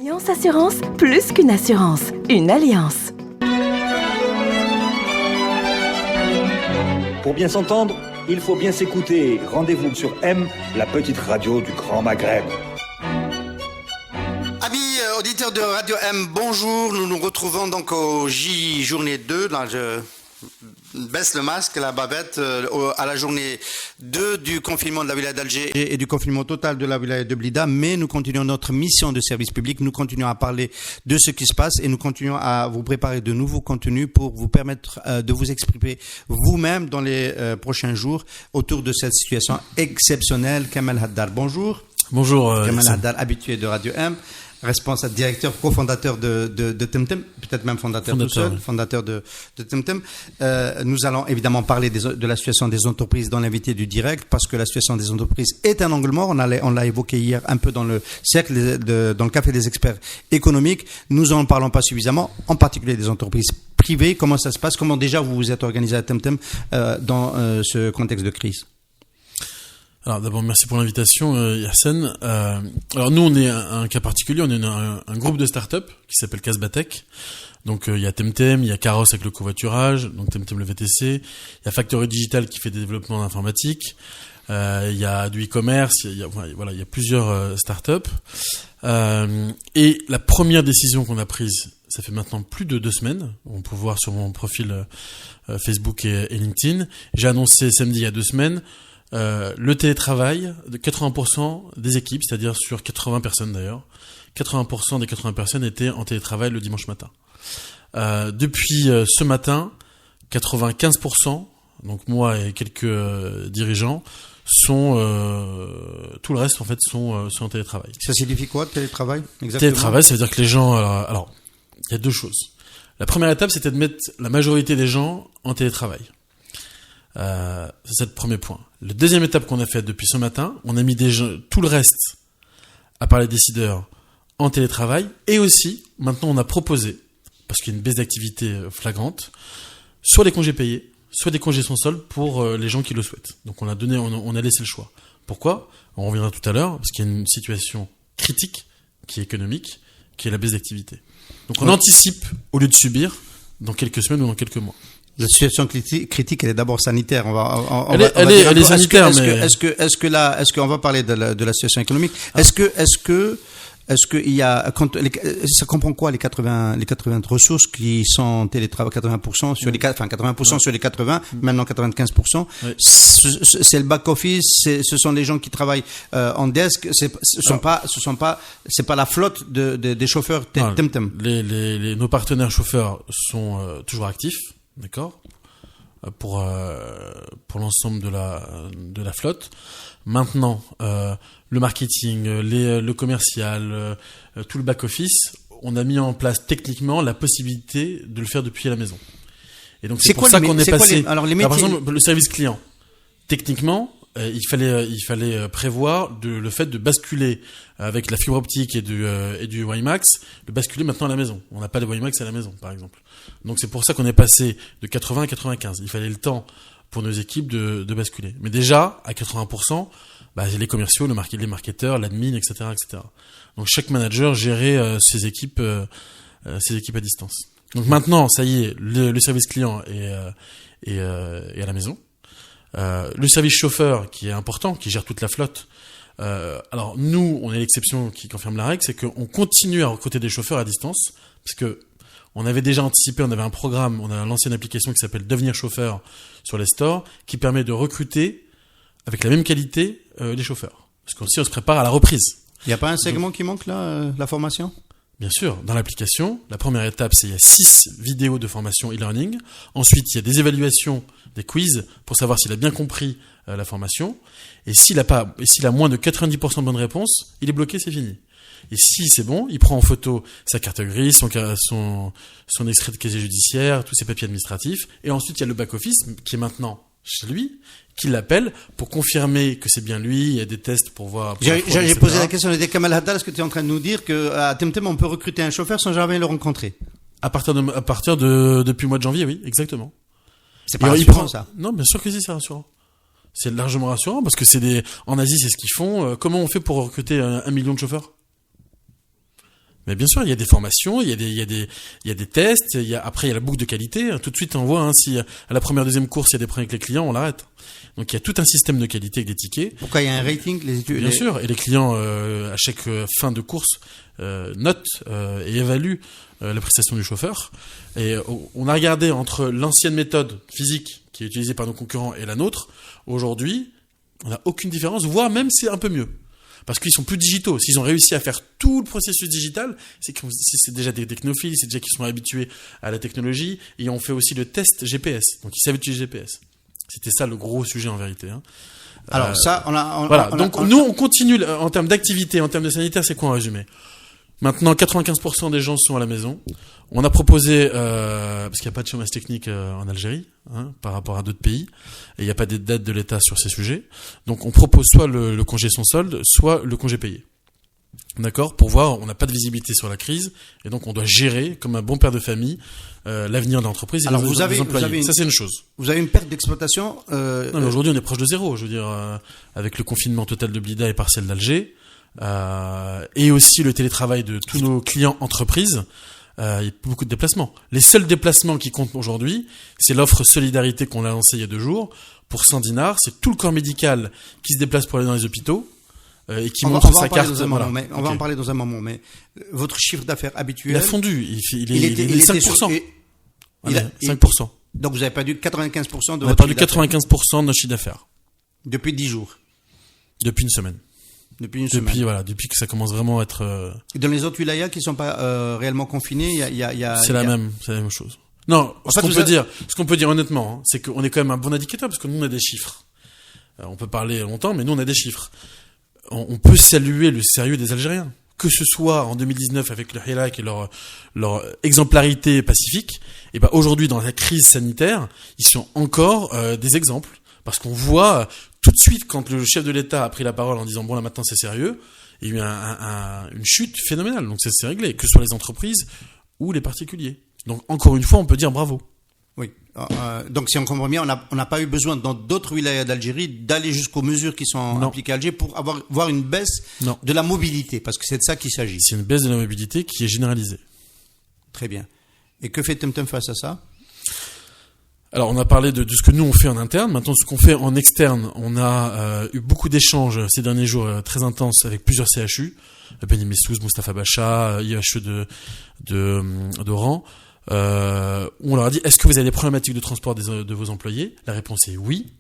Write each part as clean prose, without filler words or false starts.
Alliance Assurance, plus qu'une assurance, une alliance. Pour bien s'entendre, il faut bien s'écouter. Rendez-vous sur M, la petite radio du Grand Maghreb. Amis auditeurs de Radio M, bonjour. Nous nous retrouvons donc au J journée 2. Là, je baisse le masque, la bavette, à la journée 2 du confinement de la wilaya d'Alger et du confinement total de la wilaya de Blida. Mais nous continuons notre mission de service public. Nous continuons à parler de ce qui se passe et nous continuons à vous préparer de nouveaux contenus pour vous permettre de vous exprimer vous-même dans les prochains jours autour de cette situation exceptionnelle. Kamal Haddar, bonjour. Bonjour. Kamal Haddar, habitué de Radio M. Responsable, directeur, cofondateur de Temtem, peut-être même fondateur tout seul, fondateur de Temtem. Nous allons évidemment parler de la situation des entreprises dans l'invité du direct, parce que la situation des entreprises est un angle mort. On l'a évoqué hier un peu dans le cercle, dans le café des experts économiques. Nous en parlons pas suffisamment, en particulier des entreprises privées. Comment ça se passe? Comment déjà vous vous êtes organisé à Temtem dans ce contexte de crise? Alors d'abord merci pour l'invitation Yassine. Alors nous on est un cas particulier, on est un groupe de start-up qui s'appelle Casbatech. Donc il y a Temtem, il y a Caros avec le covoiturage, donc Temtem le VTC, il y a Factory Digital qui fait des développements d'informatique, il y a du e-commerce, il y a plusieurs start-up. Et la première décision qu'on a prise, ça fait maintenant plus de 2 semaines, on peut voir sur mon profil Facebook et LinkedIn, j'ai annoncé samedi il y a 2 semaines le télétravail de 80% des équipes, c'est-à-dire sur 80 personnes d'ailleurs. 80% des 80 personnes étaient en télétravail le dimanche matin. Depuis ce matin, 95%, donc moi et quelques dirigeants, tout le reste en fait sont en télétravail. Ça signifie quoi, télétravail exactement? Télétravail, ça veut dire que les gens... Alors, il y a 2 choses. La première étape, c'était de mettre la majorité des gens en télétravail. C'est le premier point. La deuxième étape qu'on a faite depuis ce matin, on a mis tout le reste, à part les décideurs, en télétravail. Et aussi, maintenant on a proposé, parce qu'il y a une baisse d'activité flagrante, soit des congés payés, soit des congés sans solde pour les gens qui le souhaitent. Donc on a laissé le choix. Pourquoi? On reviendra tout à l'heure, parce qu'il y a une situation critique, qui est économique, qui est la baisse d'activité. Donc on anticipe, au lieu de subir, dans quelques semaines ou dans quelques mois. La situation critique, elle est d'abord sanitaire. Elle est sanitaire, est-ce qu'on va parler de la situation économique? Est-ce que il y a, ça comprend quoi les 80 ressources qui sont télétravail, 80% sur les 80% sur les 80, maintenant 95%. Oui. C'est le back office, ce sont les gens qui travaillent en desk. C'est pas la flotte des chauffeurs Temtem. Nos partenaires chauffeurs sont toujours actifs. D'accord, pour l'ensemble de la flotte. Maintenant, le marketing, le commercial, tout le back office, on a mis en place techniquement la possibilité de le faire depuis la maison. Et donc c'est pour ça qu'on est passé. Alors par exemple, le service client. Techniquement, il fallait prévoir le fait de basculer avec la fibre optique et du WiMAX, de basculer maintenant à la maison. On n'a pas de WiMAX à la maison, par exemple. Donc c'est pour ça qu'on est passé de 80 à 95. Il fallait le temps pour nos équipes de basculer. Mais déjà, à 80%, les commerciaux, les marketeurs, l'admin, etc., etc. Donc chaque manager gérait ses équipes à distance. Donc maintenant, ça y est, le service client est à la maison. Le service chauffeur, qui est important, qui gère toute la flotte. Alors nous, on est l'exception qui confirme la règle, c'est qu'on continue à recruter des chauffeurs à distance, parce que on avait déjà anticipé, on avait un programme, on a lancé une application qui s'appelle Devenir chauffeur sur les stores, qui permet de recruter avec la même qualité les chauffeurs. Parce qu'aussi on se prépare à la reprise. Il n'y a pas un segment qui manque là, la formation? Bien sûr, dans l'application, la première étape, il y a 6 vidéos de formation e-learning. Ensuite, il y a des évaluations, des quiz pour savoir s'il a bien compris la formation. Et s'il a moins de 90% de bonnes réponses, il est bloqué, c'est fini. Et si c'est bon, il prend en photo sa carte grise, son extrait de casier judiciaire, tous ses papiers administratifs. Et ensuite, il y a le back-office qui est maintenant chez lui, qui l'appelle pour confirmer que c'est bien lui. Il y a des tests pour voir. J'ai posé la question de Kamal Haddar. Est-ce que tu es en train de nous dire qu'à Temtem, on peut recruter un chauffeur sans jamais le rencontrer? À partir depuis le mois de janvier, oui, exactement. C'est pas rassurant, ça? Non, bien sûr que si, c'est rassurant. C'est largement rassurant parce que en Asie, c'est ce qu'ils font. Comment on fait pour recruter 1 million de chauffeurs? Mais bien sûr, il y a des formations, il y a des tests, après il y a la boucle de qualité. Tout de suite, on voit si à la première, deuxième course, il y a des problèmes avec les clients, on l'arrête. Donc il y a tout un système de qualité avec des tickets. Pourquoi il y a un rating, Bien sûr, et les clients à chaque fin de course notent et évaluent la prestation du chauffeur. Et on a regardé entre l'ancienne méthode physique qui est utilisée par nos concurrents et la nôtre. Aujourd'hui, on n'a aucune différence, voire même c'est un peu mieux. Parce qu'ils sont plus digitaux. S'ils ont réussi à faire tout le processus digital, c'est déjà des technophiles, c'est déjà qu'ils sont habitués à la technologie. Et on fait aussi le test GPS. Donc ils savent utiliser GPS. C'était ça le gros sujet en vérité. Alors ça, nous on continue en termes d'activité, en termes de sanitaire, c'est quoi en résumé? Maintenant, 95% des gens sont à la maison. On a proposé, parce qu'il n'y a pas de chômage technique en Algérie, par rapport à d'autres pays, et il n'y a pas d'aide de l'État sur ces sujets. Donc on propose soit le congé sans solde, soit le congé payé. D'accord? Pour voir, on n'a pas de visibilité sur la crise, et donc on doit gérer, comme un bon père de famille, l'avenir de l'entreprise et alors des employés. Ça, c'est une chose. Vous avez une perte d'exploitation Non, mais aujourd'hui, on est proche de zéro. Je veux dire, avec le confinement total de Blida et partiel d'Alger, et aussi le télétravail de tous nos clients entreprises, il y a beaucoup de déplacements. Les seuls déplacements qui comptent aujourd'hui, c'est l'offre Solidarité qu'on a lancée il y a 2 jours. Pour 100 dinars, c'est tout le corps médical qui se déplace pour aller dans les hôpitaux et qui montre sa carte. On va en parler dans un moment, mais votre chiffre d'affaires habituel... Il a fondu, il est 5%. 5%. Donc vous avez perdu 95% de On a perdu 95% de notre chiffre d'affaires. Depuis 10 jours. Depuis une semaine. Depuis que ça commence vraiment à être... Dans les autres wilayas qui ne sont pas réellement confinés, il y a... C'est la même chose. Non, ce qu'on peut dire honnêtement, c'est qu'on est quand même un bon indicateur parce que nous on a des chiffres. On peut parler longtemps, mais nous on a des chiffres. On peut saluer le sérieux des Algériens. Que ce soit en 2019 avec le Hirak et leur exemplarité pacifique, et ben aujourd'hui dans la crise sanitaire, ils sont encore des exemples. Parce qu'on voit tout de suite quand le chef de l'État a pris la parole en disant bon là maintenant c'est sérieux, il y a eu une chute phénoménale. Donc ça s'est réglé, que ce soit les entreprises ou les particuliers. Donc encore une fois on peut dire bravo. Oui. Donc si on comprend bien, on n'a pas eu besoin dans d'autres wilayas d'Algérie d'aller jusqu'aux mesures qui sont appliquées à Alger pour voir une baisse de la mobilité, parce que c'est de ça qu'il s'agit. C'est une baisse de la mobilité qui est généralisée. Très bien. Et que fait Temtem face à ça? Alors, on a parlé de ce que nous on fait en interne. Maintenant, ce qu'on fait en externe, on a eu beaucoup d'échanges ces derniers jours très intenses avec plusieurs CHU, Beni Messouz, Moustapha Bacha, IHE d'Oran. On leur a dit, est-ce que vous avez des problématiques de transport de vos employés? La réponse est oui.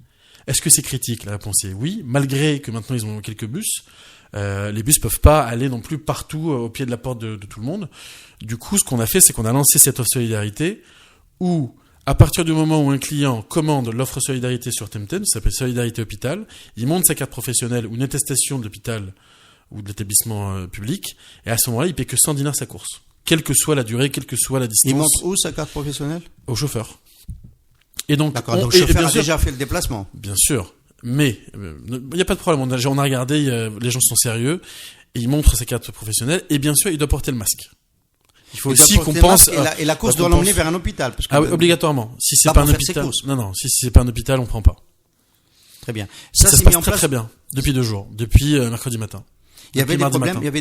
Est-ce que c'est critique? La réponse est oui. Malgré que maintenant ils ont quelques bus, les bus peuvent pas aller non plus partout au pied de la porte de tout le monde. Du coup, ce qu'on a fait, c'est qu'on a lancé cette offre Solidarité où à partir du moment où un client commande l'offre Solidarité sur Temtem, ça s'appelle Solidarité Hôpital, il monte sa carte professionnelle ou une attestation de l'hôpital ou de l'établissement public, et à ce moment-là, il paie que 100 dinars sa course. Quelle que soit la durée, quelle que soit la distance. Il monte où sa carte professionnelle? Au chauffeur. Et donc, d'accord, donc le chauffeur a déjà fait le déplacement. Bien sûr. Mais, il n'y a pas de problème. On a regardé, les gens sont sérieux, et ils montrent sa carte professionnelle, et bien sûr, il doit porter le masque. Il faut aussi qu'on pense... Et la course doit l'emmener vers un hôpital. Parce que oui, obligatoirement. Si c'est pas un hôpital... Non, si c'est pas un hôpital, on prend pas. Très bien. Ça se passe très bien. Depuis 2 jours. Depuis mercredi matin. Il y avait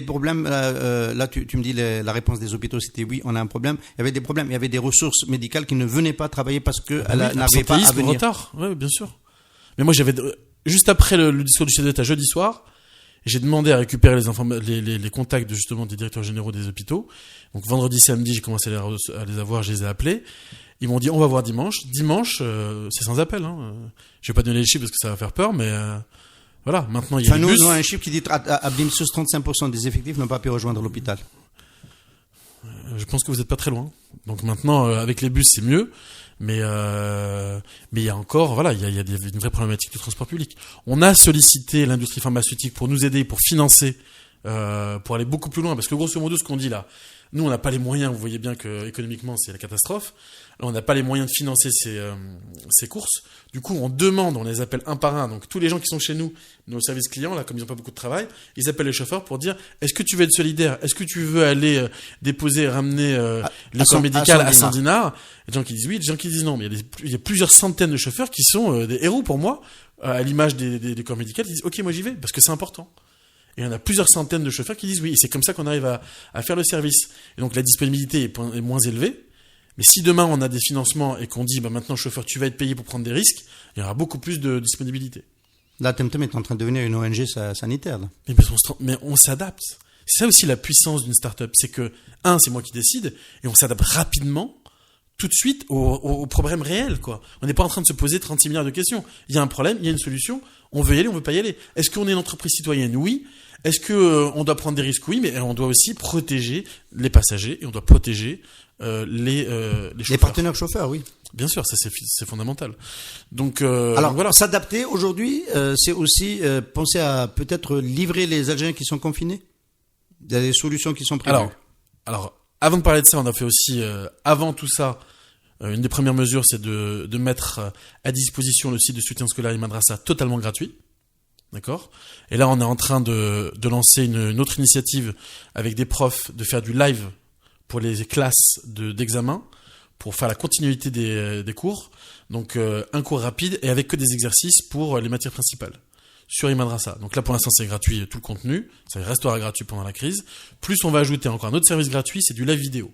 des problèmes, là tu me dis la réponse des hôpitaux c'était oui, on a un problème. Il y avait des problèmes, il y avait des ressources médicales qui ne venaient pas travailler parce que n'arrivaient pas à venir. Retard. Oui, bien sûr. Mais moi juste après le discours du chef d'État jeudi soir, j'ai demandé à récupérer les contacts justement des directeurs généraux des hôpitaux. Donc vendredi, samedi, j'ai commencé à les avoir, je les ai appelés. Ils m'ont dit on va voir dimanche. Dimanche, c'est sans appel. Je vais pas donner les chiffres parce que ça va faire peur, mais voilà. Maintenant il y a des bus. Nous, un chiffre qui dit à Blimsos 35% des effectifs n'ont pas pu rejoindre l'hôpital. Je pense que vous n'êtes pas très loin. Donc maintenant, avec les bus, c'est mieux. Mais il y a encore, voilà, il y a une vraie problématique du transport public. On a sollicité l'industrie pharmaceutique pour nous aider, pour financer, pour aller beaucoup plus loin. Parce que grosso modo, ce qu'on dit là, nous, on n'a pas les moyens. Vous voyez bien que économiquement, c'est la catastrophe. Là, on n'a pas les moyens de financer ces courses. Du coup, on les appelle un par un. Donc, tous les gens qui sont chez nous, nos services clients, là, comme ils n'ont pas beaucoup de travail, ils appellent les chauffeurs pour dire, est-ce que tu veux être solidaire? Est-ce que tu veux aller déposer, ramener le corps médical à 100 dinars? Et des gens qui disent oui, des gens qui disent non. Mais il y a plusieurs centaines de chauffeurs qui sont des héros pour moi, à l'image des corps médicaux, qui disent ok, moi j'y vais, parce que c'est important. Et il y en a plusieurs centaines de chauffeurs qui disent oui, et c'est comme ça qu'on arrive à faire le service. Et donc la disponibilité est moins élevée. Mais si demain on a des financements et qu'on dit maintenant chauffeur tu vas être payé pour prendre des risques, il y aura beaucoup plus de disponibilité. Là, TemTem est en train de devenir une ONG sanitaire. Là. Mais on s'adapte. C'est ça aussi la puissance d'une start-up. C'est que, c'est moi qui décide, et on s'adapte rapidement, tout de suite, aux problèmes réels, quoi. On n'est pas en train de se poser 36 milliards de questions. Il y a un problème, il y a une solution, on veut y aller, on veut pas y aller. Est-ce qu'on est une entreprise citoyenne? Oui. Est-ce que on doit prendre des risques? Oui, mais on doit aussi protéger les passagers, et on doit protéger les chauffeurs. Les partenaires chauffeurs, oui. Bien sûr, ça c'est fondamental. Donc alors voilà. S'adapter aujourd'hui, c'est aussi penser à peut-être livrer les Algériens qui sont confinés. Il y a des solutions qui sont prévues. Alors avant de parler de ça, on a fait aussi avant tout ça une des premières mesures, c'est de mettre à disposition le site de soutien scolaire Madrasa totalement gratuit. D'accord. Et là, on est en train de lancer une autre initiative avec des profs, de faire du live pour les classes d'examen, pour faire la continuité des cours. Donc un cours rapide et avec que des exercices pour les matières principales sur Madrasa. Donc là pour l'instant c'est gratuit tout le contenu, ça restera gratuit pendant la crise. Plus on va ajouter encore un autre service gratuit, c'est du live vidéo.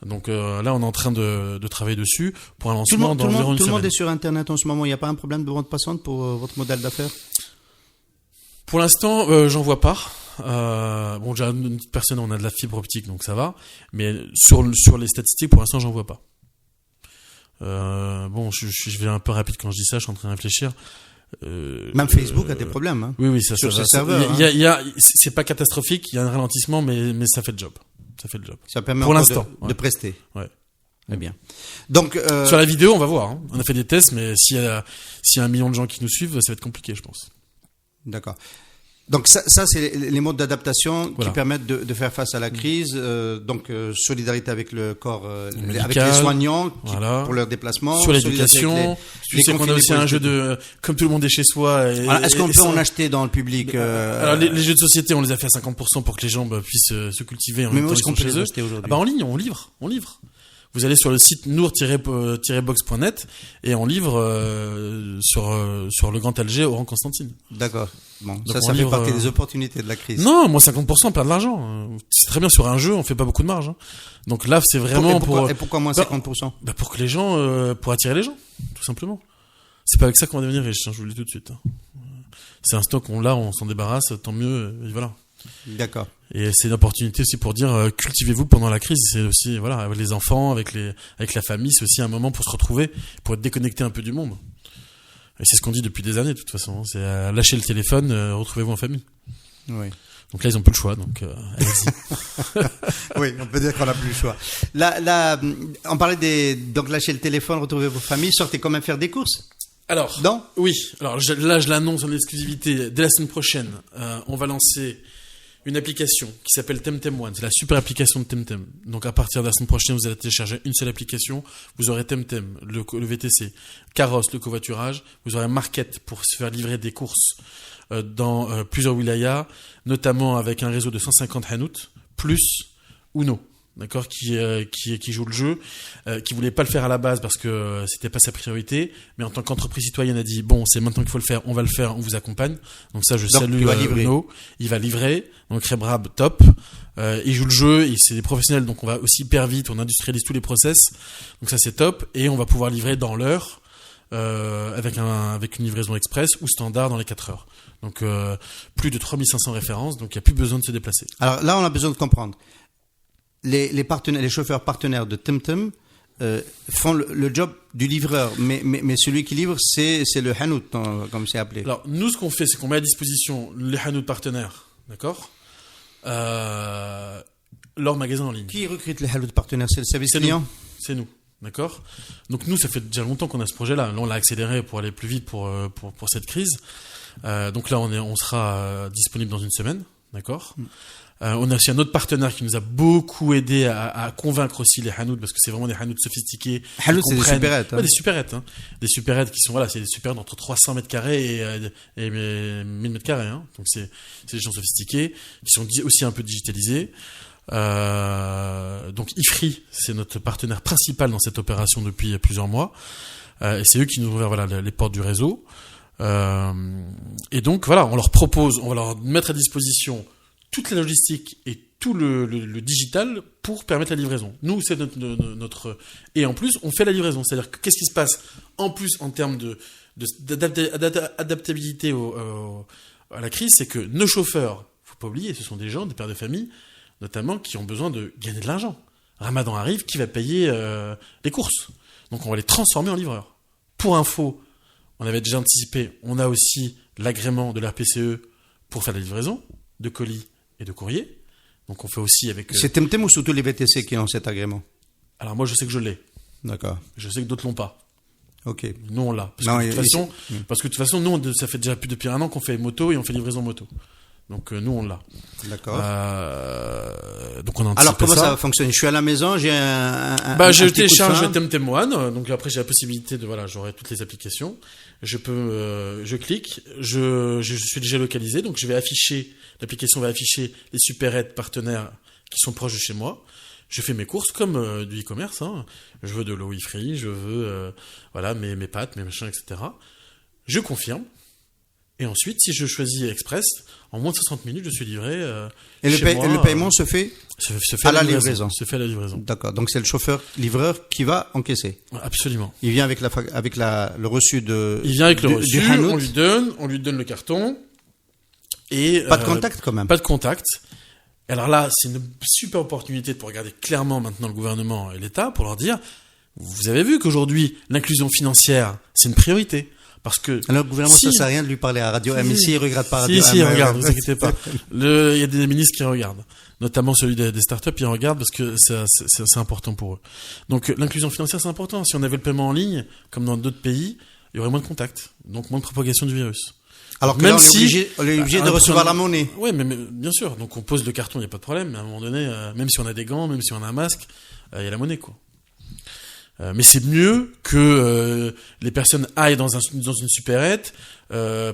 Donc là on est en train de travailler dessus pour un lancement dans environ une semaine. Tout le monde est sur internet en ce moment, il n'y a pas un problème de bande passante pour votre modèle d'affaires? Pour l'instant j'en vois pas. Déjà une petite personne, on a de la fibre optique donc ça va, mais sur les statistiques pour l'instant j'en vois pas. Je vais un peu rapide quand je dis ça, je suis en train de réfléchir. Même Facebook a des problèmes. Hein, oui, ça sur ça ses va. serveurs. C'est pas catastrophique, il y a un ralentissement, mais ça fait le job. Ça fait le job. Ça permet pour l'instant de prester. Ouais. Très bien. Donc sur la vidéo, on va voir. Hein. On a fait des tests, mais s'il y a 1 million de gens qui nous suivent, ça va être compliqué, je pense. D'accord. Donc ça c'est les modes d'adaptation qui permettent de faire face à la crise. Solidarité avec le corps, avec les soignants pour leur déplacement. Sur l'éducation. Tu sais qu'on a aussi un jeu de, comme tout le monde est chez soi. Est-ce qu'on peut en acheter dans le public Alors les jeux de société, on les a fait à 50% pour que les gens puissent se cultiver en même temps qu'ils sont chez eux. En ligne, on livre. Vous allez sur le site nour-box.net et on livre sur le Grand Alger au rang Constantine. D'accord. Bon, ça fait partie des opportunités de la crise. Non, moi 50% on perd de l'argent. C'est très bien sur un jeu, on fait pas beaucoup de marge. Hein. Donc là, c'est vraiment Et pourquoi moins 50% ? Pour que les gens, pour attirer les gens, tout simplement. C'est pas avec ça qu'on va devenir riche, je vous le dis tout de suite. C'est un stock, on s'en débarrasse, tant mieux, et voilà. D'accord. Et c'est une opportunité aussi pour dire cultivez-vous pendant la crise. C'est aussi avec les enfants, avec la famille, c'est aussi un moment pour se retrouver, pour être déconnecté un peu du monde. Et c'est ce qu'on dit depuis des années de toute façon. C'est lâcher le téléphone, retrouvez-vous en famille. Oui. Donc là ils ont plus le choix, donc allez-y. Oui, on peut dire qu'on a plus le choix. Là, on parlait donc lâcher le téléphone, retrouver vos familles, sortez quand même faire des courses. Alors, là je l'annonce en exclusivité. Dès la semaine prochaine, on va lancer une application qui s'appelle TemTem One. C'est la super application de TemTem. Donc à partir de la semaine prochaine, vous allez télécharger une seule application. Vous aurez TemTem, le VTC, Carrosse, le covoiturage. Vous aurez Market pour se faire livrer des courses dans plusieurs wilayas, notamment avec un réseau de 150 hanout, plus Uno. D'accord, qui joue le jeu, qui voulait pas le faire à la base parce que c'était pas sa priorité, mais en tant qu'entreprise citoyenne a dit bon, c'est maintenant qu'il faut le faire, on va le faire, on vous accompagne. Donc ça, je salue Uno, il va livrer. Donc Rebrab, top. Il joue le jeu, c'est des professionnels, donc on va aussi hyper vite, on industrialise tous les process. Donc ça c'est top, et on va pouvoir livrer dans l'heure avec une livraison express ou standard dans les 4 heures. Donc plus de 3500 références, donc il n'y a plus besoin de se déplacer. Alors là, on a besoin de comprendre. Les chauffeurs partenaires de TemTem font le job du livreur, mais celui qui livre, c'est le hanout, comme c'est appelé. Alors, nous, ce qu'on fait, c'est qu'on met à disposition les hanout partenaires, d'accord, leur magasin en ligne. Qui recrute les hanout partenaires ? C'est le service client ? C'est nous, d'accord. Donc nous, ça fait déjà longtemps qu'on a ce projet-là. Là, on l'a accéléré pour aller plus vite pour cette crise. Donc là, on sera disponible dans une semaine, d'accord. On a aussi un autre partenaire qui nous a beaucoup aidé à convaincre aussi les hanout, parce que c'est vraiment des hanout sophistiqués. Hanout, c'est des supérettes. Ouais, des supérettes. Des supérettes qui sont, c'est des supérettes entre 300 mètres carrés et 1000 mètres carrés. Donc c'est des gens sophistiqués, qui sont aussi un peu digitalisés. Donc Ifri, c'est notre partenaire principal dans cette opération depuis plusieurs mois. Et c'est eux qui nous ont ouvert les portes du réseau. Et donc voilà, on leur propose, on va leur mettre à disposition toute la logistique et tout le digital pour permettre la livraison. Nous, c'est notre... Et en plus, on fait la livraison. C'est-à-dire que qu'est-ce qui se passe en plus en termes d'adaptabilité à la crise, c'est que nos chauffeurs, faut pas oublier, ce sont des gens, des pères de famille, notamment, qui ont besoin de gagner de l'argent. Ramadan arrive, qui va payer les courses? Donc on va les transformer en livreurs. Pour info, on avait déjà anticipé, on a aussi l'agrément de l'RPCE pour faire la livraison de colis et de courrier. Donc on fait aussi avec... C'est Temtem ou surtout les VTC qui ont cet agrément? Alors moi je sais que je l'ai. D'accord. Je sais que d'autres l'ont pas. Ok. Nous on l'a. Parce que de toute façon, nous ça fait déjà plus depuis un an qu'on fait moto et on fait livraison moto. Donc nous on l'a. D'accord. Donc on a anticipé. Alors comment ça va fonctionner? Je suis à la maison, j'ai je télécharge Temtem One, donc après j'ai la possibilité de j'aurai toutes les applications. Je clique, je suis déjà localisé, donc l'application va afficher les supérettes partenaires qui sont proches de chez moi. Je fais mes courses comme du e-commerce, hein. Je veux de l'eau free, je veux mes pâtes, mes machins, etc. Je confirme. Et ensuite, si je choisis Express, en moins de 60 minutes, je suis livré chez moi. Et le paiement se fait à la livraison. Se fait à la livraison. D'accord. Donc c'est le chauffeur-livreur qui va encaisser. Absolument. Il vient avec le reçu de. Il vient avec le reçu. On lui donne le carton. Et pas de contact quand même. Pas de contact. Alors là, c'est une super opportunité pour regarder clairement maintenant le gouvernement et l'État pour leur dire, vous avez vu qu'aujourd'hui l'inclusion financière c'est une priorité. Parce que alors le gouvernement ça sert à rien de lui parler à Radio M ici, il regarde pas Radio M. Si, il regarde, vous inquiétez pas. Il y a des ministres qui regardent, notamment celui des startups, ils regardent parce que c'est important pour eux. Donc l'inclusion financière c'est important. Si on avait le paiement en ligne, comme dans d'autres pays, il y aurait moins de contacts, donc moins de propagation du virus. Alors que même là, on est obligé de recevoir la monnaie. Oui, mais bien sûr. Donc on pose le carton, il n'y a pas de problème. Mais à un moment donné, même si on a des gants, même si on a un masque, il y a la monnaie, quoi. Mais c'est mieux que les personnes aillent dans une supérette,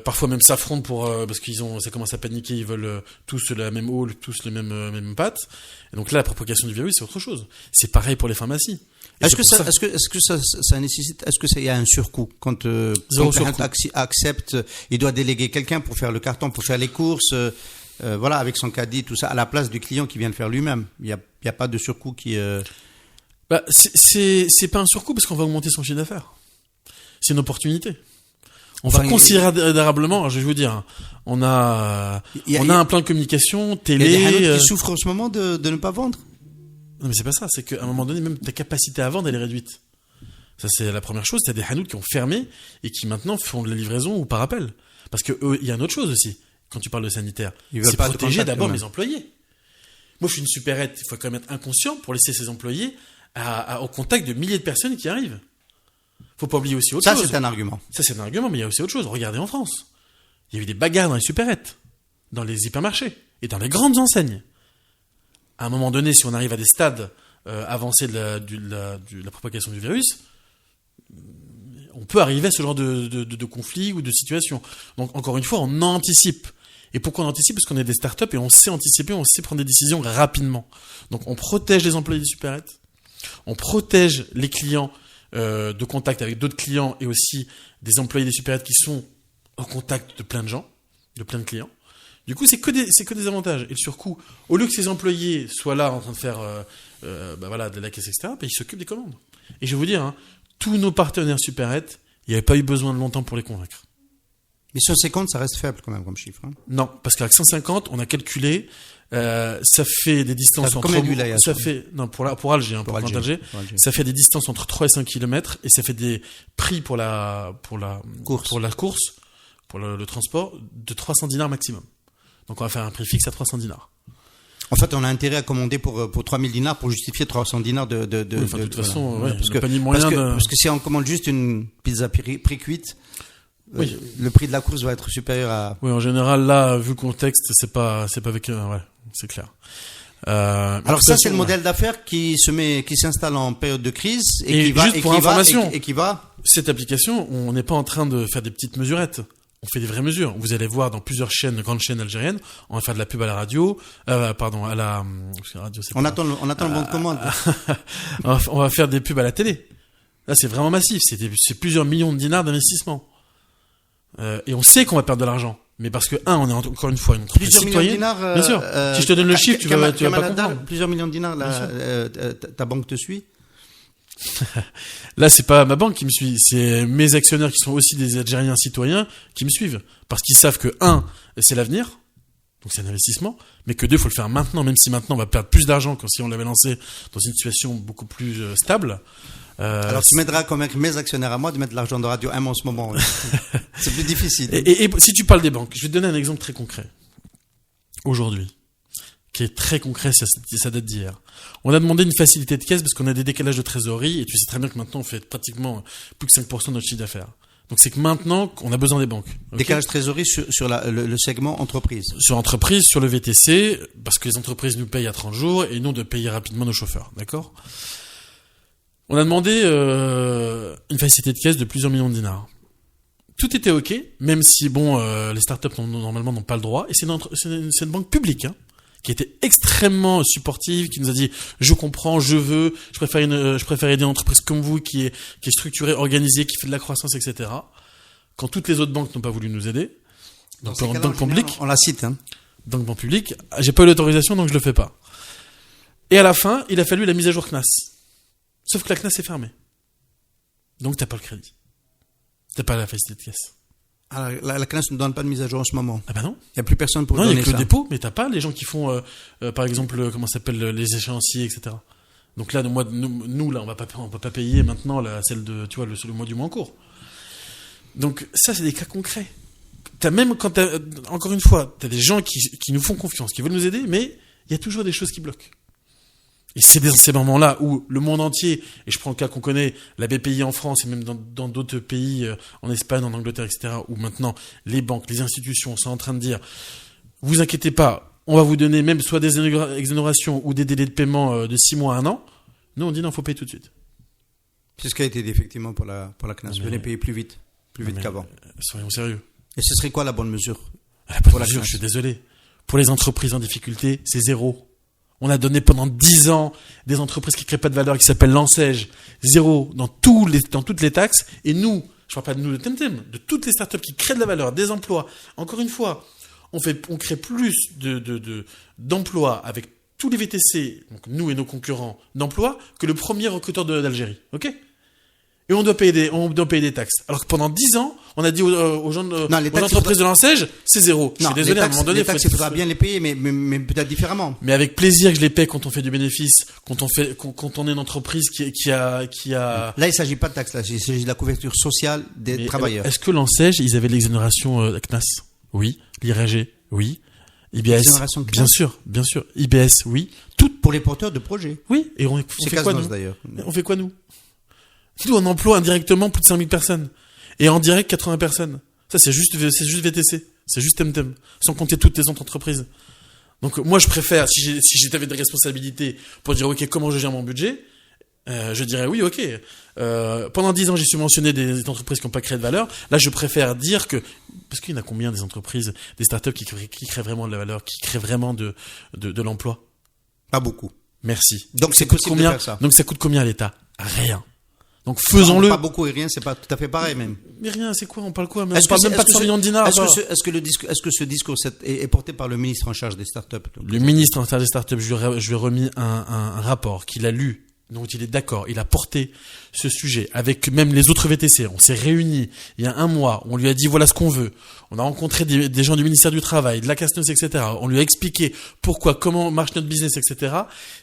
parfois même s'affrontent parce ça commence à paniquer, ils veulent tous la même eau, tous les mêmes pâtes. Et donc là, la propagation du virus, c'est autre chose. C'est pareil pour les pharmacies. Est-ce que ça nécessite, il y a un surcoût quand quelqu'un accepte, il doit déléguer quelqu'un pour faire le carton, pour faire les courses, avec son caddie, tout ça, à la place du client qui vient le faire lui-même. Il y a pas de surcoût qui. C'est pas un surcoût parce qu'on va augmenter son chiffre d'affaires. C'est une opportunité. On va considérablement, je vais vous dire, on a un plan de communication, télé. Il y a des hanoutes qui souffrent en ce moment de ne pas vendre. Non mais c'est pas ça, c'est qu'à un moment donné, même ta capacité à vendre, elle est réduite. Ça c'est la première chose, t'as des hanoutes qui ont fermé et qui maintenant font de la livraison ou par appel. Parce que il y a une autre chose aussi, quand tu parles de sanitaire. C'est protéger d'abord mes employés. Moi je suis une supérette, il faut quand même être inconscient pour laisser ses employés au contact de milliers de personnes qui arrivent. Faut pas oublier aussi autre chose. Ça, c'est un argument. Ça, c'est un argument, mais il y a aussi autre chose. Regardez en France. Il y a eu des bagarres dans les supérettes, dans les hypermarchés et dans les grandes enseignes. À un moment donné, si on arrive à des stades avancés de la propagation du virus, on peut arriver à ce genre de conflit ou de situation. Donc, encore une fois, on anticipe. Et pourquoi on anticipe? Parce qu'on est des startups et on sait anticiper, on sait prendre des décisions rapidement. Donc, on protège les employés des supérettes. On protège les clients de contact avec d'autres clients et aussi des employés des supérettes qui sont en contact de plein de gens, de plein de clients. Du coup, c'est que des avantages. Et le surcoût, au lieu que ces employés soient là en train de faire de la caisse, etc., ils s'occupent des commandes. Et je vais vous dire, tous nos partenaires supérettes, il n'y avait pas eu besoin de longtemps pour les convaincre. Mais 150, ça reste faible quand même comme chiffre. Non, parce qu'avec 150, on a calculé, ça fait des distances entre... pour Alger, pour Alger, ça fait des distances entre 3 et 5 km et ça fait des prix pour le transport de 300 dinars maximum. Donc on va faire un prix fixe à 300 dinars. En fait, on a intérêt à commander pour 3000 dinars pour justifier 300 dinars de toute façon, voilà. Parce que si on commande juste une pizza pré-cuite, oui. Le prix de la course va être supérieur à... Oui, en général, là, vu le contexte, c'est pas avec c'est clair. Alors ça, c'est le modèle d'affaires qui s'installe en période de crise et qui va. Cette application, on n'est pas en train de faire des petites mesurettes. On fait des vraies mesures. Vous allez voir dans plusieurs grandes chaînes algériennes, on va faire de la pub à la radio, à la radio. On attend le bon de commande. On va faire des pubs à la télé. Là, c'est vraiment massif. C'est plusieurs millions de dinars d'investissement. Et on sait qu'on va perdre de l'argent. Mais parce que, on est encore une fois une entreprise Plusieurs millions de citoyenne. dinars. Bien sûr. Si je te donne le chiffre, tu vas pas comprendre. Plusieurs millions de dinars, ta banque te suit? Là, c'est pas ma banque qui me suit, c'est mes actionnaires qui sont aussi des Algériens citoyens qui me suivent. Parce qu'ils savent que, c'est l'avenir, donc c'est un investissement, mais que deux, il faut le faire maintenant, même si maintenant on va perdre plus d'argent que si on l'avait lancé dans une situation beaucoup plus stable. Alors tu m'aideras à convaincre mes actionnaires à moi de mettre de l'argent dans Radio M en ce moment. C'est plus difficile. Et si tu parles des banques, je vais te donner un exemple très concret. Aujourd'hui, qui est très concret, ça date d'hier. On a demandé une facilité de caisse parce qu'on a des décalages de trésorerie et tu sais très bien que maintenant on fait pratiquement plus que 5% de notre chiffre d'affaires. Donc c'est que maintenant on a besoin des banques. Okay, décalage de trésorerie sur le segment entreprise. Sur entreprise, sur le VTC, parce que les entreprises nous payent à 30 jours et nous de payer rapidement nos chauffeurs. D'accord ? On a demandé une facilité de caisse de plusieurs millions de dinars. Tout était ok, même si les startups normalement n'ont pas le droit. Et c'est une banque publique, qui était extrêmement supportive, qui nous a dit je comprends, je veux, je préfère aider une entreprise comme vous qui est structurée, organisée, qui fait de la croissance, etc. Quand toutes les autres banques n'ont pas voulu nous aider, donc en banque publique, on la cite. Donc banque publique, j'ai pas eu l'autorisation donc je le fais pas. Et à la fin, il a fallu la mise à jour CNAS. Sauf que la CNAS est fermée. Donc t'as pas le crédit. T'as pas la facilité de caisse. Alors, la CNAS ne donne pas de mise à jour en ce moment. Ah bah non. Il n'y a plus personne pour donner ça. Non, il y a que le dépôt, mais t'as pas les gens qui font, par exemple, comment ça s'appelle, les échéanciers, etc. Donc là, nous, là, on va pas payer maintenant celle de, tu vois, le mois du mois en cours. Donc ça, c'est des cas concrets. Encore une fois, t'as des gens qui nous font confiance, qui veulent nous aider, mais il y a toujours des choses qui bloquent. Et c'est dans ces moments-là où le monde entier, et je prends le cas qu'on connaît, la BPI en France et même dans d'autres pays, en Espagne, en Angleterre, etc., où maintenant les banques, les institutions sont en train de dire « Vous inquiétez pas, on va vous donner même soit des exonérations ou des délais de paiement de 6 mois à 1 an », nous on dit « Non, il faut payer tout de suite ». C'est ce qui a été dit effectivement pour la CNAS. Venez payer plus vite qu'avant. Soyons sérieux. Et ce serait quoi la bonne mesure? La bonne mesure, je suis désolé. Pour les entreprises en difficulté, c'est 0. On a donné pendant 10 ans des entreprises qui créent pas de valeur, qui s'appellent l'Ansège, 0 dans toutes les taxes. Et nous, je parle pas de nous de Temtem, de toutes les startups qui créent de la valeur, des emplois. Encore une fois, on crée plus d'emplois avec tous les VTC, donc nous et nos concurrents d'emplois, que le premier recruteur d'Algérie. Ok? Et on doit payer des taxes. Alors que pendant 10 ans, on a dit aux gens aux entreprises de l'Ansège, c'est 0. Je suis désolé, à un moment donné, les taxes, il faudra bien les payer, mais peut-être différemment. Mais avec plaisir que je les paie quand on fait du bénéfice, quand on est une entreprise qui a. Là, il s'agit pas de taxes, là, il s'agit de la couverture sociale des travailleurs. Est-ce que l'Ansège, ils avaient de l'exonération CNAS? Oui. L'IRG? Oui. IBS? Bien sûr. IBS? Oui. Toutes pour les porteurs de projets. Oui. Et on fait quoi, nous? D'ailleurs. On fait quoi, nous? Nous, on emploie indirectement plus de 5000 personnes. Et en direct, 80 personnes. Ça, c'est juste VTC. C'est juste Temtem. Sans compter toutes les autres entreprises. Donc, moi, je préfère, si j'avais des responsabilités pour dire, OK, comment je gère mon budget, je dirais oui, OK. Pendant 10 ans, j'ai subventionné des entreprises qui n'ont pas créé de valeur. Là, je préfère dire que, parce qu'il y en a combien des entreprises, des startups qui créent vraiment de la valeur, qui créent vraiment de l'emploi? Pas beaucoup. Merci. Donc, c'est possible de faire ça. Donc, ça coûte combien à l'État? Rien. Donc faisons-le. Pas beaucoup et rien, c'est pas tout à fait pareil même. Mais rien, c'est quoi? On parle quoi? On parle même pas de 100 millions de dinars. Est-ce que ce discours est porté par le ministre en charge des startups? Le ministre en charge des startups, je lui ai remis un rapport qu'il a lu, dont il est d'accord. Il a porté ce sujet avec même les autres VTC. On s'est réunis il y a 1 mois. On lui a dit voilà ce qu'on veut. On a rencontré des gens du ministère du Travail, de la CASNOS, etc. On lui a expliqué comment marche notre business, etc.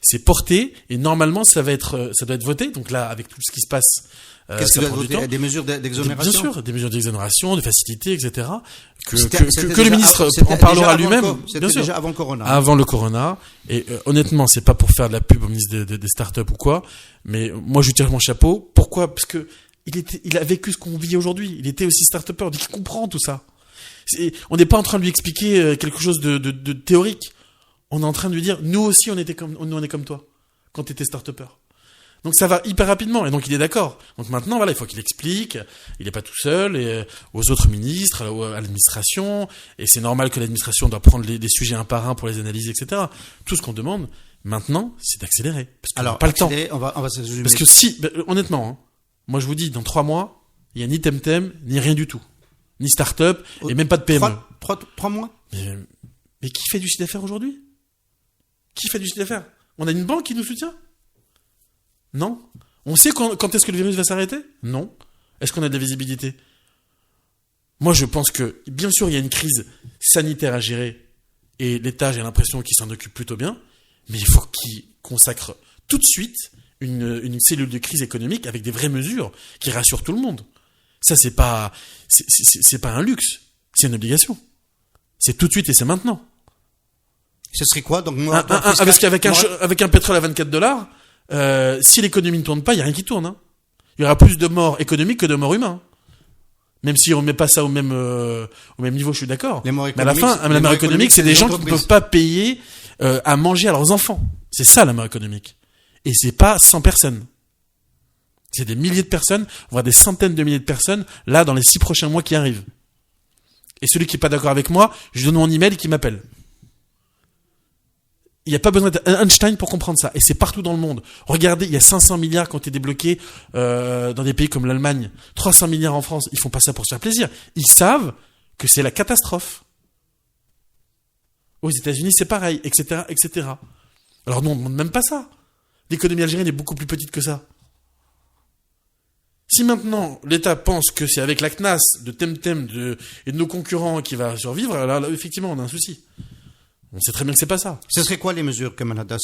C'est porté et normalement ça doit être voté. Donc là, avec tout ce qui se passe, qu'est-ce qu'il doit voter? Des mesures d'exonération? Bien sûr, des mesures d'exonération, de facilité, etc. Que le ministre en parlera lui-même. C'était déjà avant le Corona. Avant le Corona. Et honnêtement, c'est pas pour faire de la pub au ministre des startups ou quoi. Mais moi, je lui tire mon chapeau. Pourquoi? Parce que il a vécu ce qu'on vit aujourd'hui. Il était aussi start-upper. Donc il comprend tout ça. On n'est pas en train de lui expliquer quelque chose de théorique. On est en train de lui dire, nous aussi, on est comme toi quand tu étais start-upper. Donc ça va hyper rapidement et donc il est d'accord. Donc maintenant voilà, il faut qu'il explique, il n'est pas tout seul et aux autres ministres, à l'administration, et c'est normal que l'administration doit prendre des sujets un par un pour les analyser, etc. Tout ce qu'on demande maintenant, c'est d'accélérer parce qu'on n'a pas le temps. On va s'excuser. Parce que honnêtement, moi je vous dis, dans 3 mois, il n'y a ni Temtem, ni rien du tout. ni start-up, et même pas de PME. 3 mois. Mais qui fait du chiffre d'affaires aujourd'hui? Qui fait du chiffre d'affaires? On a une banque qui nous soutient? Non. On sait quand est-ce que le virus va s'arrêter? Non. Est-ce qu'on a de la visibilité? Moi, je pense que, bien sûr, il y a une crise sanitaire à gérer, et l'État, j'ai l'impression qu'il s'en occupe plutôt bien, mais il faut qu'il consacre tout de suite une cellule de crise économique avec des vraies mesures qui rassurent tout le monde. Ça, c'est pas un luxe, c'est une obligation. C'est tout de suite et c'est maintenant. Ce serait quoi donc parce qu'avec un pétrole à $24, si l'économie ne tourne pas, il y a rien qui tourne. Hein. Il y aura plus de morts économiques que de morts humains. Même si on met pas ça au même niveau, je suis d'accord. Mais à la fin, la mort économique, c'est des gens qui ne peuvent pas payer à manger à leurs enfants. C'est ça la mort économique. Et c'est pas 100 personnes. C'est des milliers de personnes, voire des centaines de milliers de personnes, là, dans les 6 prochains mois qui arrivent. Et celui qui est pas d'accord avec moi, je lui donne mon email et qui m'appelle. Il n'y a pas besoin d'être Einstein pour comprendre ça. Et c'est partout dans le monde. Regardez, il y a 500 milliards qui ont été débloqués dans des pays comme l'Allemagne. 300 milliards en France. Ils font pas ça pour se faire plaisir. Ils savent que c'est la catastrophe. Aux États-Unis, c'est pareil, etc., etc. Alors nous, on ne demande même pas ça. L'économie algérienne est beaucoup plus petite que ça. Si maintenant l'État pense que c'est avec la CNAS de Temtem et de nos concurrents qui va survivre, là, effectivement, on a un souci. On sait très bien que c'est pas ça. Ce serait quoi les mesures, Kamalada?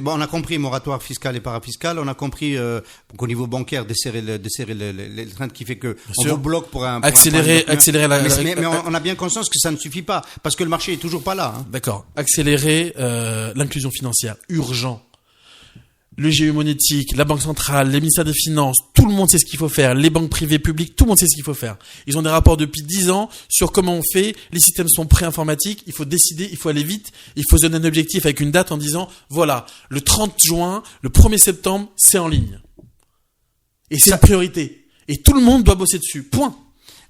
Bon, on a compris moratoire fiscal et parafiscal. On a compris qu'au niveau bancaire desserrer les trains qui fait que on vous bloque pour un accélérer mais on a bien conscience que ça ne suffit pas parce que le marché est toujours pas là. Hein. D'accord. Accélérer l'inclusion financière, urgent. Le GE monétique, la Banque centrale, les ministères des Finances, tout le monde sait ce qu'il faut faire. Les banques privées, publiques, tout le monde sait ce qu'il faut faire. Ils ont des rapports depuis 10 ans sur comment on fait. Les systèmes sont pré-informatiques. Il faut décider, il faut aller vite. Il faut se donner un objectif avec une date en disant, voilà, le 30 juin, le 1er septembre, c'est en ligne. Et c'est la priorité. Et tout le monde doit bosser dessus. Point.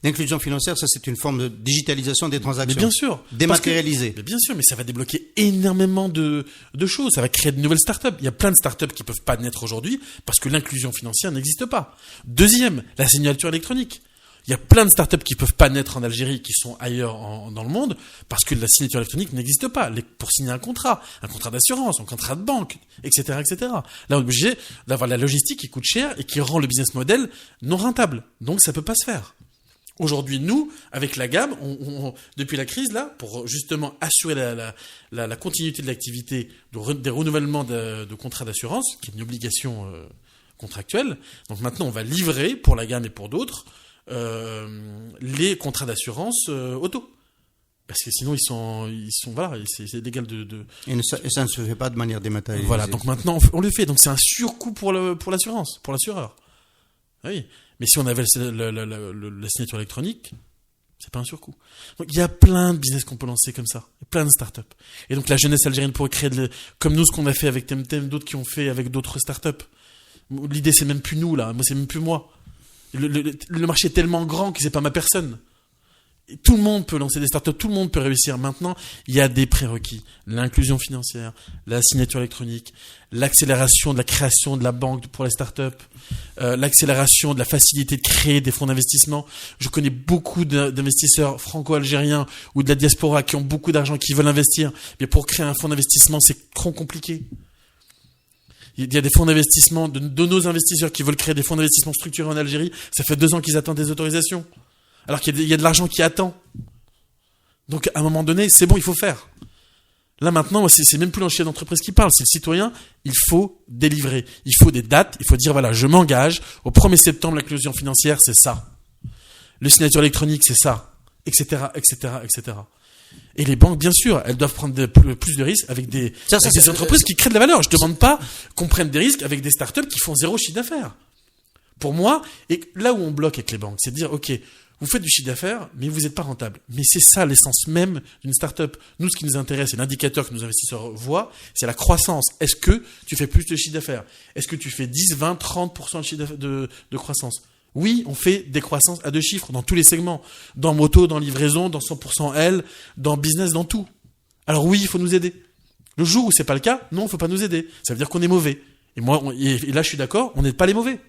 L'inclusion financière, ça c'est une forme de digitalisation des transactions. Mais bien sûr. Dématérialisée. Mais bien sûr, mais ça va débloquer énormément de choses. Ça va créer de nouvelles startups. Il y a plein de startups qui peuvent pas naître aujourd'hui parce que l'inclusion financière n'existe pas. Deuxième, la signature électronique. Il y a plein de startups qui peuvent pas naître en Algérie, qui sont ailleurs dans le monde, parce que la signature électronique n'existe pas. Pour signer un contrat d'assurance, un contrat de banque, etc., etc. Là, on est obligé d'avoir la logistique qui coûte cher et qui rend le business model non rentable. Donc, ça peut pas se faire. Aujourd'hui, nous, avec la gamme, depuis la crise, là, pour justement assurer la continuité de l'activité, des renouvellements de contrats d'assurance, qui est une obligation contractuelle. Donc maintenant, on va livrer, pour la gamme et pour d'autres, les contrats d'assurance auto. Parce que sinon, ils sont voilà, c'est légal de... Et ça ne se fait pas de manière dématérialisée. Voilà, donc maintenant, on le fait. Donc c'est un surcoût pour l'assurance, pour l'assureur. Oui. Mais si on avait la signature électronique, c'est pas un surcoût. Donc il y a plein de business qu'on peut lancer comme ça, plein de startups. Et donc la jeunesse algérienne pourrait créer comme nous ce qu'on a fait avec Temtem, d'autres qui ont fait avec d'autres startups. L'idée c'est même plus nous là, moi c'est même plus moi. Le marché est tellement grand que c'est pas ma personne. Et tout le monde peut lancer des startups, tout le monde peut réussir. Maintenant, il y a des prérequis. L'inclusion financière, la signature électronique, l'accélération de la création de la banque pour les startups, l'accélération de la facilité de créer des fonds d'investissement. Je connais beaucoup d'investisseurs franco-algériens ou de la diaspora qui ont beaucoup d'argent, qui veulent investir. Mais pour créer un fonds d'investissement, c'est trop compliqué. Il y a des fonds d'investissement, de nos investisseurs qui veulent créer des fonds d'investissement structurés en Algérie. Ça fait 2 ans qu'ils attendent des autorisations. Alors qu'il y a de l'argent qui attend. Donc, à un moment donné, c'est bon, il faut faire. Là, maintenant, c'est même plus le chef d'entreprise qui parle, c'est le citoyen. Il faut délivrer. Il faut des dates. Il faut dire, voilà, je m'engage. Au 1er septembre, l'inclusion financière, c'est ça. Le signature électronique, c'est ça. Etc., etc., etc. Et les banques, bien sûr, elles doivent prendre plus de risques avec des entreprises qui créent de la valeur. Je ne demande pas qu'on prenne des risques avec des startups qui font 0 chiffre d'affaires. Pour moi, et là où on bloque avec les banques, c'est de dire, OK, vous faites du chiffre d'affaires, mais vous n'êtes pas rentable. Mais c'est ça l'essence même d'une start-up. Nous, ce qui nous intéresse, et l'indicateur que nos investisseurs voient, c'est la croissance. Est-ce que tu fais plus de chiffre d'affaires? Est-ce que tu fais 10, 20, 30% de chiffre de croissance? Oui, on fait des croissances à 2 chiffres dans tous les segments. Dans moto, dans livraison, dans 100% L, dans business, dans tout. Alors oui, il faut nous aider. Le jour où c'est pas le cas, non, il ne faut pas nous aider. Ça veut dire qu'on est mauvais. Et moi, et là, je suis d'accord, on n'est pas les mauvais.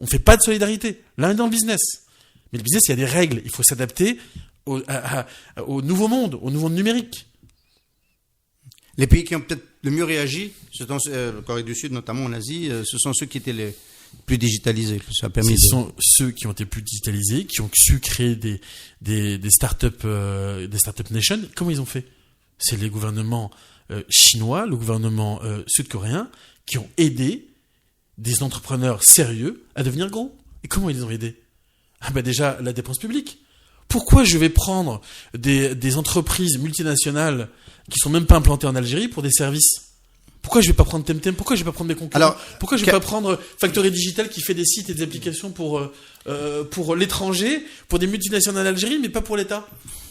On fait pas de solidarité. Là, on est dans le business. Mais le business, il y a des règles. Il faut s'adapter au nouveau monde numérique. Les pays qui ont peut-être le mieux réagi, la Corée du Sud, notamment en Asie, ce sont ceux qui étaient les plus digitalisés. Ça a permis Ce sont ceux qui ont été plus digitalisés, qui ont su créer des startups nation. Comment ils ont fait? C'est les gouvernements chinois, le gouvernement sud-coréen, qui ont aidé des entrepreneurs sérieux à devenir gros. Et comment ils les ont aidés? Déjà, la dépense publique. Pourquoi je vais prendre des entreprises multinationales qui sont même pas implantées en Algérie pour des services? Pourquoi je vais pas prendre Temtem? Pourquoi je vais pas prendre des concurrents? Pourquoi je vais pas prendre Factory Digital qui fait des sites et des applications pour l'étranger, pour des multinationales en Algérie, mais pas pour l'État?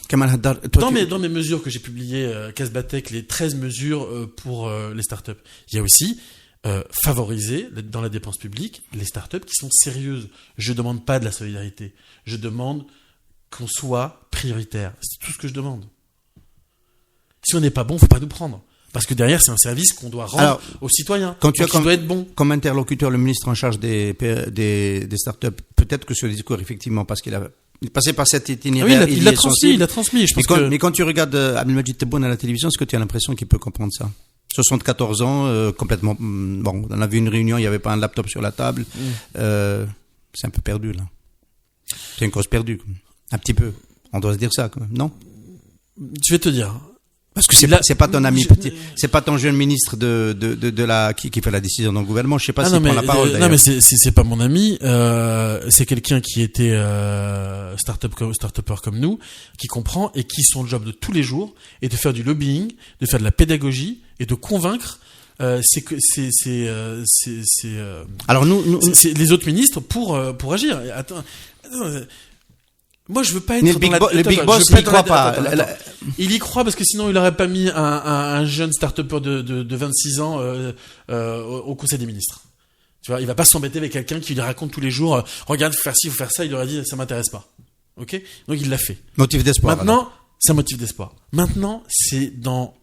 Kamal Haddad, Dans mes mesures que j'ai publiées, Casbatech, les 13 mesures pour les startups, il y a aussi favoriser dans la dépense publique les startups qui sont sérieuses. Je demande pas de la solidarité. Je demande qu'on soit prioritaire. C'est tout ce que je demande. Si on n'est pas bon, faut pas nous prendre. Parce que derrière, c'est un service qu'on doit rendre aux citoyens. Quand tu as doit être bon. Comme interlocuteur le ministre en charge des startups, peut-être que ce discours, effectivement, parce qu'il a passé par cet itinéraire, il l'a transmis. Mais quand tu regardes Abdelmajid Tebboune à la télévision, est-ce que tu as l'impression qu'il peut comprendre ça? 74 ans, complètement. Bon, on a vu une réunion, il n'y avait pas un laptop sur la table. C'est un peu perdu, là. C'est une cause perdue. Un petit peu. On doit se dire ça, quand même, non? Je vais te dire. Parce que c'est pas ton ami c'est pas ton jeune ministre qui fait la décision dans le gouvernement. Je sais pas s'il prend la parole, d'ailleurs. Non, mais c'est pas mon ami. C'est quelqu'un qui était start-upper comme nous, qui comprend et qui son job de tous les jours est de faire du lobbying, de faire de la pédagogie et de convaincre. Alors c'est les autres ministres pour agir. Attends. Moi, je veux pas être le Big Boss, il y croit pas. Il y croit parce que sinon, il aurait pas mis un jeune start-upper de 26 ans au Conseil des ministres. Tu vois, il va pas s'embêter avec quelqu'un qui lui raconte tous les jours, regarde, faut faire ci, faut faire ça. Il aurait dit, ça m'intéresse pas. Ok? Donc, il l'a fait. Motif d'espoir. Maintenant, c'est un motif d'espoir. Maintenant, c'est dans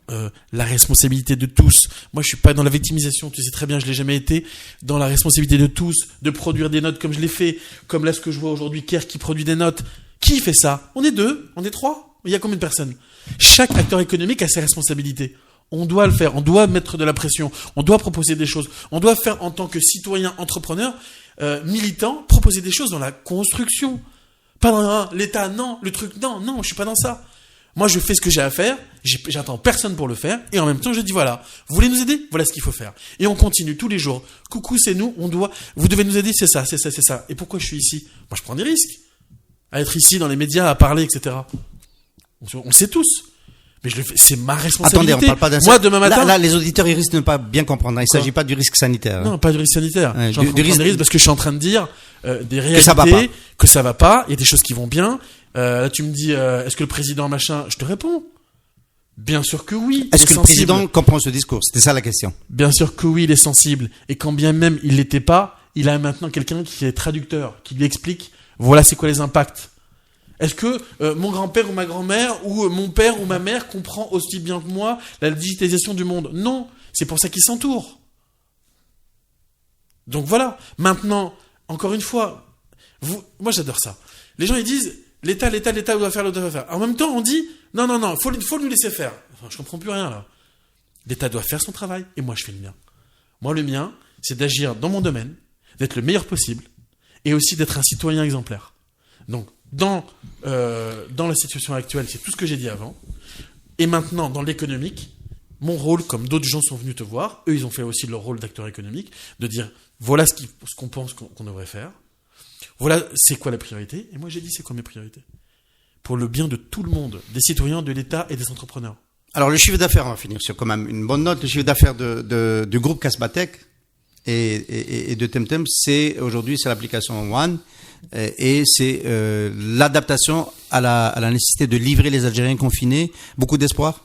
la responsabilité de tous. Moi, je suis pas dans la victimisation. Tu sais très bien, je l'ai jamais été. Dans la responsabilité de tous, de produire des notes comme je l'ai fait, comme là ce que je vois aujourd'hui, Kerr qui produit des notes. Qui fait ça? On est 2, on est 3. Il y a combien de personnes? Chaque acteur économique a ses responsabilités. On doit le faire, on doit mettre de la pression, on doit proposer des choses, on doit faire en tant que citoyen, entrepreneur, militant, proposer des choses dans la construction. Pas dans l'État, non, le truc, non, je suis pas dans ça. Moi, je fais ce que j'ai à faire, j'attends personne pour le faire, et en même temps, je dis voilà, vous voulez nous aider? Voilà ce qu'il faut faire. Et on continue tous les jours. Coucou, c'est nous, vous devez nous aider, c'est ça. Et pourquoi je suis ici? Moi, je prends des risques. À être ici dans les médias, à parler, etc. On le sait tous. Mais je le fais, c'est ma responsabilité. Attendez, on parle pas d'un... Moi, demain matin... Là, les auditeurs, ils risquent de ne pas bien comprendre. Il ne s'agit pas du risque sanitaire. Non, pas du risque sanitaire. Ouais, je suis en train de prendre des risques parce que je suis en train de dire des réalités, que ça va pas. Il y a des choses qui vont bien. Là, tu me dis, est-ce que le président machin... Je te réponds. Bien sûr que oui. Est-ce que le président comprend ce discours? C'était ça la question. Bien sûr que oui, il est sensible. Et quand bien même il l'était pas, il a maintenant quelqu'un qui est traducteur, qui lui explique, voilà c'est quoi les impacts. Est-ce que mon grand-père ou ma grand-mère ou mon père ou ma mère comprend aussi bien que moi la digitalisation du monde? Non, c'est pour ça qu'ils s'entourent. Donc voilà, maintenant, encore une fois, moi j'adore ça. Les gens ils disent, l'État doit faire, En même temps on dit, non, faut nous laisser faire. Enfin, je comprends plus rien là. L'État doit faire son travail et moi je fais le mien. Moi le mien, c'est d'agir dans mon domaine, d'être le meilleur possible et aussi d'être un citoyen exemplaire. Donc, dans la situation actuelle, c'est tout ce que j'ai dit avant. Et maintenant, dans l'économique, mon rôle, comme d'autres gens sont venus te voir, eux, ils ont fait aussi leur rôle d'acteur économique, de dire, voilà ce qu'on pense qu'on devrait faire. Voilà, c'est quoi la priorité. Et moi, j'ai dit, c'est quoi mes priorités? Pour le bien de tout le monde, des citoyens, de l'État et des entrepreneurs. Alors, le chiffre d'affaires, on va finir sur quand même une bonne note. Le chiffre d'affaires du groupe Casbatech et de Temtem, aujourd'hui, c'est l'application One. Et c'est l'adaptation à la nécessité de livrer les Algériens confinés. Beaucoup d'espoir?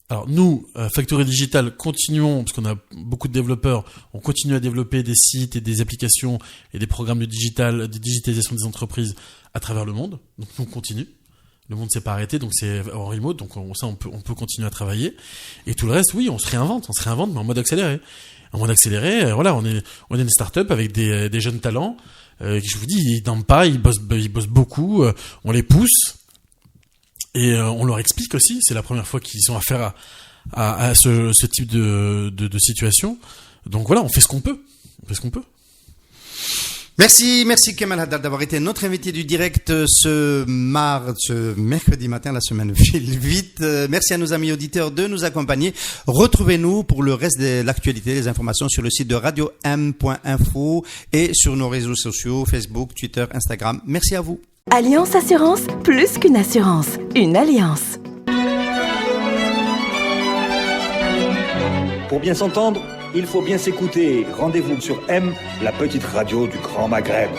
Alors nous, Factory Digital, continuons, parce qu'on a beaucoup de développeurs, on continue à développer des sites et des applications et des programmes de digitalisation des entreprises à travers le monde. Donc nous, on continue. Le monde s'est pas arrêté, donc c'est en remote, donc on peut continuer à travailler. Et tout le reste, oui, on se réinvente, mais en mode accéléré. En mode accéléré, voilà, on est une start-up avec des jeunes talents, Je vous dis, ils dorment pas, ils bossent beaucoup. On les pousse et on leur explique aussi. C'est la première fois qu'ils ont affaire à ce type de situation. Donc voilà, on fait ce qu'on peut. Merci Kemal Haddad d'avoir été notre invité du direct ce mercredi matin. La semaine file vite. Merci à nos amis auditeurs de nous accompagner. Retrouvez-nous pour le reste de l'actualité, les informations sur le site de radio-m.info et sur nos réseaux sociaux, Facebook, Twitter, Instagram. Merci à vous. Alliance Assurance, plus qu'une assurance, une alliance. Pour bien s'entendre, il faut bien s'écouter. Rendez-vous sur M, la petite radio du Grand Maghreb.